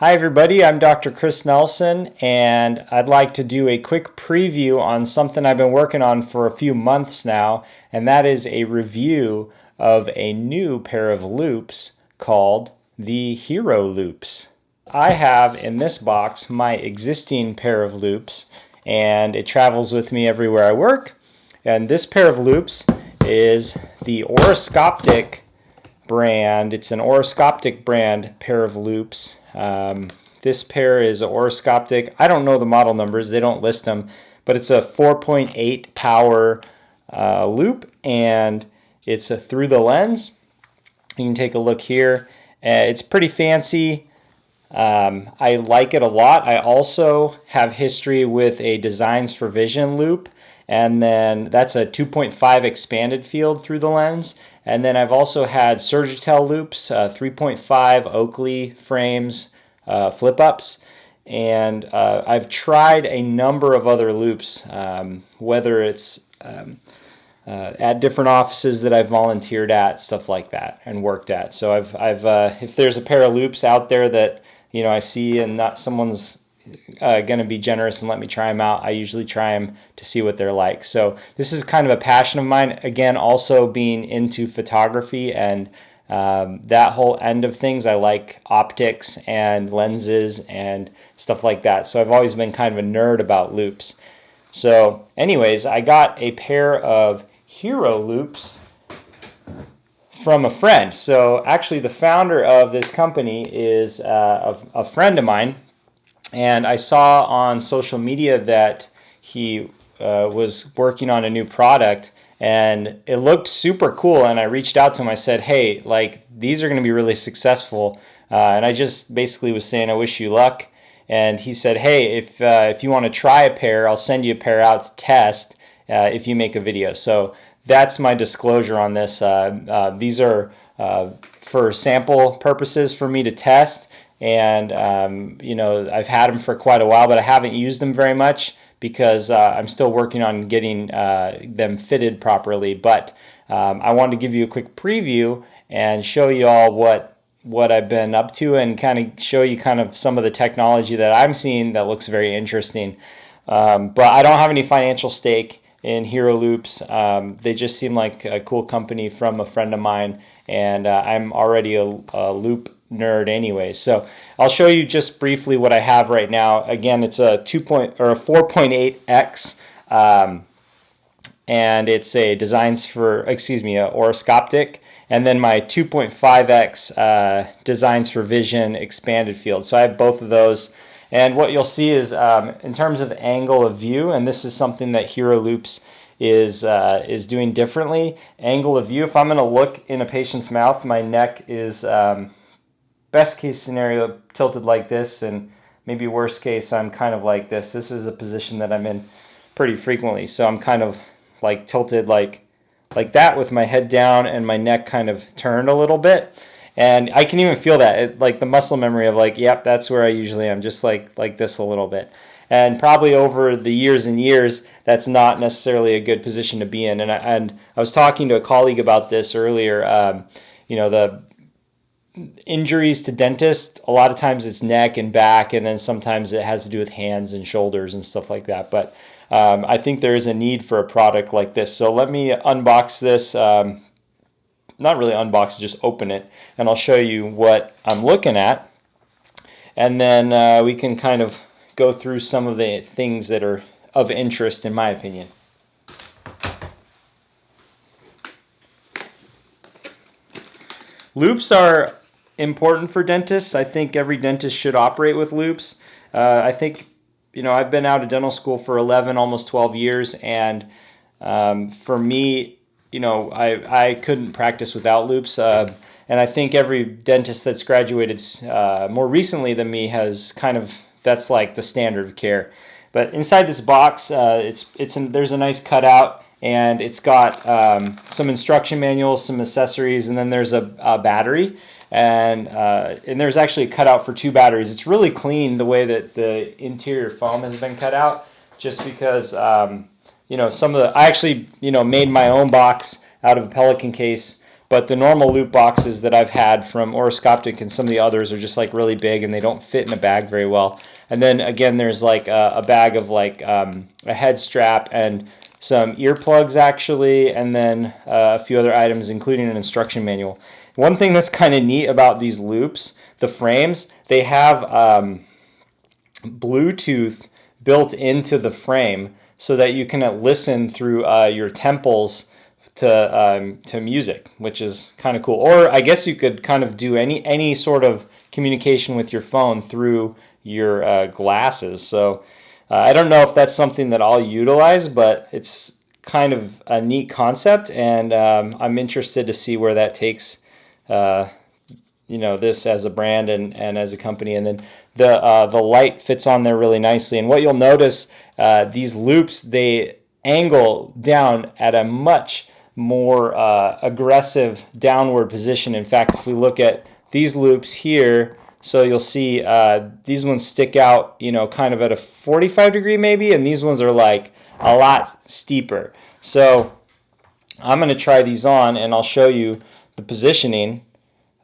Hi everybody, I'm Dr. Chris Nelson, and I'd like to do a quick preview on something I've been working on for a few months now, and that is a review of a new pair of loupes called the Hero Loupes. I have in this box my existing pair of loupes, and it travels with me everywhere I work. And this pair of loupes is the Orascoptic brand. It's an Orascoptic brand pair of loupes. This pair is Orascoptic. I don't know the model numbers, they don't list them, but it's a 4.8 power loupe, and it's a through the lens. You can take a look here. It's pretty fancy. I like it a lot. I also have history with a Designs for Vision loupe, and then that's a 2.5 expanded field through the lens. And then I've also had SurgiTel loupes, 3.5 Oakley frames, flip-ups, and I've tried a number of other loupes, whether it's at different offices that I've volunteered at, stuff like that, and worked at. So if there's a pair of loupes out there that I see and not someone's going to be generous and let me try them out, I usually try them to see what they're like. So this is kind of a passion of mine. Again, also being into photography and that whole end of things. I like optics and lenses and stuff like that. So I've always been kind of a nerd about loupes. So anyways, I got a pair of Hero loupes from a friend. So actually the founder of this company is a friend of mine. And I saw on social media that he was working on a new product, and it looked super cool. And I reached out to him. I said, "Hey, like these are going to be really successful." And I just basically was saying, "I wish you luck." And he said, "Hey, if you want to try a pair, I'll send you a pair out to test if you make a video." So that's my disclosure on this. These are for sample purposes for me to test. And I've had them for quite a while, but I haven't used them very much because I'm still working on getting them fitted properly. But I wanted to give you a quick preview and show you all what I've been up to, and kind of show you kind of some of the technology that I'm seeing that looks very interesting. But I don't have any financial stake in Hero Loupes. They just seem like a cool company from a friend of mine, and I'm already a loupe nerd anyway. So I'll show you just briefly what I have right now. Again, it's a 4.8x, and it's a Orascoptic, and then my 2.5x Designs for Vision expanded field. So I have both of those. And what you'll see is in terms of angle of view, and this is something that Hero Loupes is doing differently. Angle of view, if I'm going to look in a patient's mouth, my neck is best case scenario tilted like this, and maybe worst case I'm kind of like this. This is a position that I'm in pretty frequently, so I'm kind of like tilted like that with my head down and my neck kind of turned a little bit. And I can even feel that, like the muscle memory of like, yep, that's where I usually am, just like this a little bit. And probably over the years and years, that's not necessarily a good position to be in. And I was talking to a colleague about this earlier. The injuries to dentists, a lot of times it's neck and back, and then sometimes it has to do with hands and shoulders and stuff like that. But I think there is a need for a product like this. So let me unbox this. Not really unbox it, just open it, and I'll show you what I'm looking at. And then we can kind of go through some of the things that are of interest in my opinion. Loupes are important for dentists. I think every dentist should operate with loupes. I think, I've been out of dental school for 11, almost 12 years, and for me, I couldn't practice without loupes. And I think every dentist that's graduated more recently than me has that's like the standard of care. But inside this box, there's a nice cutout, and it's got some instruction manuals, some accessories, and then there's a battery. And there's actually a cutout for 2 batteries. It's really clean the way that the interior foam has been cut out, just because I actually made my own box out of a Pelican case but the normal loop boxes that I've had from Orascoptic and some of the others are just like really big and they don't fit in a bag very well. And then again, there's like a bag of like a head strap and some earplugs actually, and then a few other items, including an instruction manual. One thing that's kind of neat about these loupes, the frames, they have Bluetooth built into the frame so that you can listen through your temples to music, which is kind of cool. Or I guess you could kind of do any sort of communication with your phone through your glasses. So I don't know if that's something that I'll utilize, but it's kind of a neat concept, and I'm interested to see where that takes this as a brand and as a company. And then the light fits on there really nicely. And what you'll notice, these loupes, they angle down at a much more aggressive downward position. In fact, if we look at these loupes here, so you'll see these ones stick out, kind of at a 45-degree maybe, and these ones are like a lot steeper. So I'm going to try these on, and I'll show you the positioning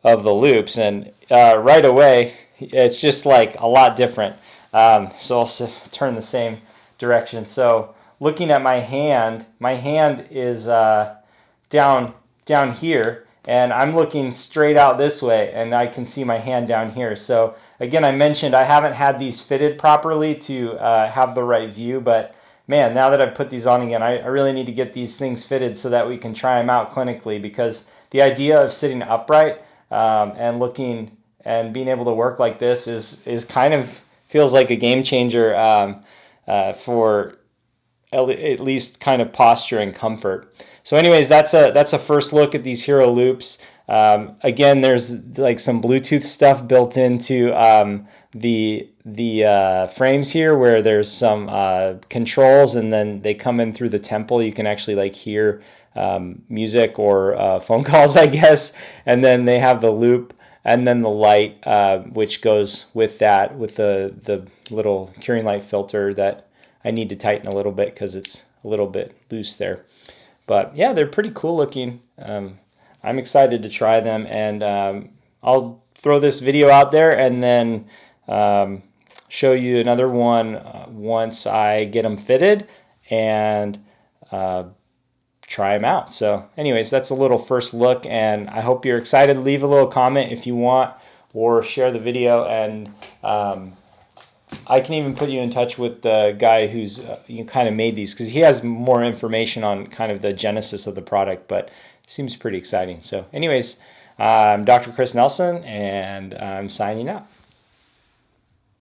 of the loupes, and right away it's just like a lot different. So I'll turn the same direction. So looking at my hand is down here, and I'm looking straight out this way, and I can see my hand down here. So again, I mentioned I haven't had these fitted properly to have the right view, but man, now that I've put these on again, I really need to get these things fitted so that we can try them out clinically, because the idea of sitting upright and looking and being able to work like this is kind of feels like a game changer for at least kind of posture and comfort. So anyways, that's a first look at these Hero loupes. Again, there's like some Bluetooth stuff built into the frames here, where there's some controls, and then they come in through the temple. You can actually like hear music or phone calls, I guess. And then they have the loupe, and then the light, which goes with that, with the little curing light filter that I need to tighten a little bit because it's a little bit loose there. But yeah, they're pretty cool looking. I'm excited to try them, and I'll throw this video out there and then show you another one once I get them fitted and try them out. So anyways, that's a little first look, and I hope you're excited. Leave a little comment if you want, or share the video, and I can even put you in touch with the guy who's kind of made these, because he has more information on kind of the genesis of the product, but it seems pretty exciting. So anyways, I'm Dr. Chris Nelson, and I'm signing out.